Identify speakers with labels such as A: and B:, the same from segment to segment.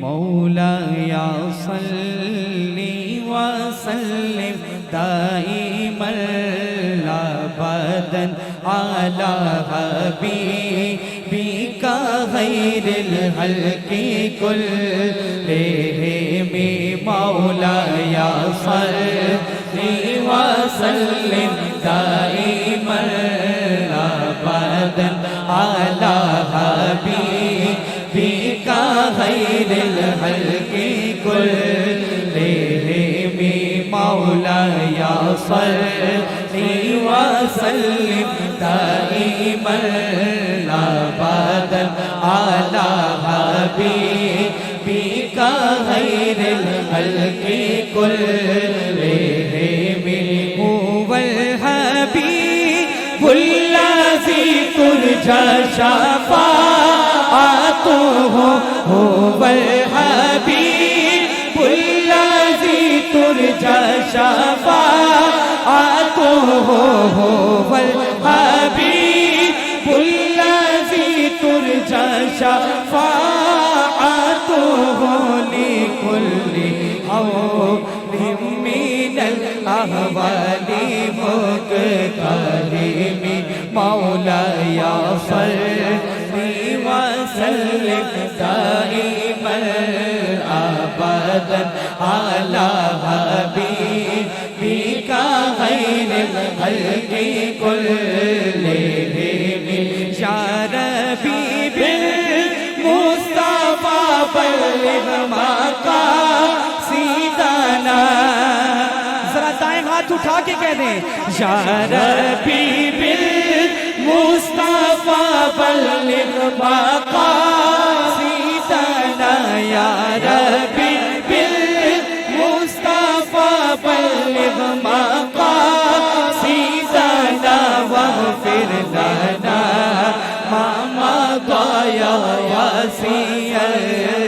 A: مولاي صل وسلم دائما ابدا على حبيبك خير الخلق كلهم مولاي صل وسلم دائما ابدا على حبيبك خير الخلق كلهم مولاي صل وسلم دائما ابدا على حبيبك خير الخلق كلهم هو الحبيب الذي ترجى شفاعته هو الحبيب الذي ترجى شفاعته هو الحبيب الذي ترجى شفاعته لكل حول من الأهوال مقترم مولاي صل وسلم دائما ابدا على حبيبك خير الخلق كلهم يا ربي بالمصطفى بلغ مقاصدنا ذرا دائیں ہاتھ اٹھا کے کہہ دیں یا ربی بالمصطفى بلغ مقاصدنا یا ربی بالمصطفى بلغ مقاصدنا واغفر لنا ما مضى يا واسع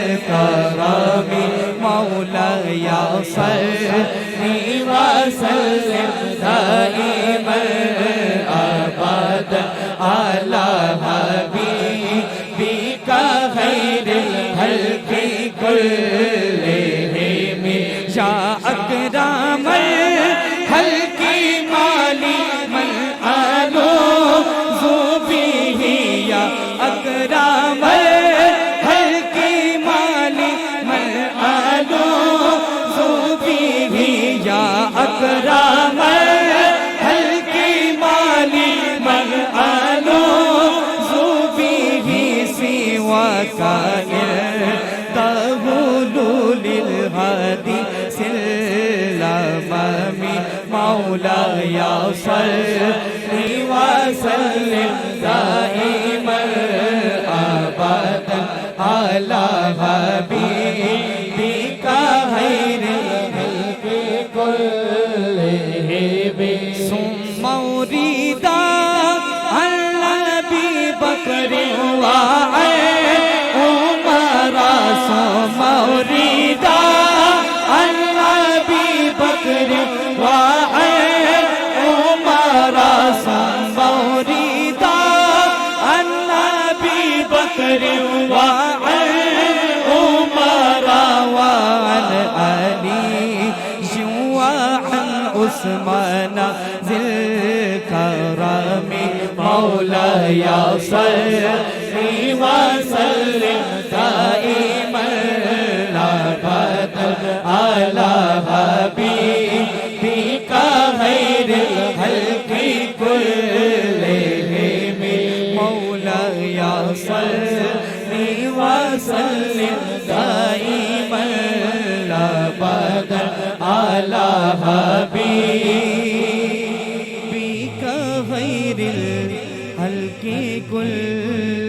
A: الكرم مولاي صل وسلم دائما ابدا على حبيبك خير الخلق كلهم يا اكرم الخلق مالي من ألوذ به يا اكرم الخلق مالي من ألوذ به يا اکرم الخلق مالي من ألوذ به سواك تهول للهادي سلمم مولاي صل وسلم دائما ابدا على حبيبك خير الخلق كلهم ثم أريد عن أبي بكر وعمر ثم أريد عن أبي بكر وعمر ثم أريد عن أبي بكر وعمر وعن علي وعن عثمان ذي الكرم مولاي صل وسلم دائما ابدا على حبيبك خير الخلق كلهم مولاي صل وسلم دائما ابدا على حبيبك خير الخلق كلهم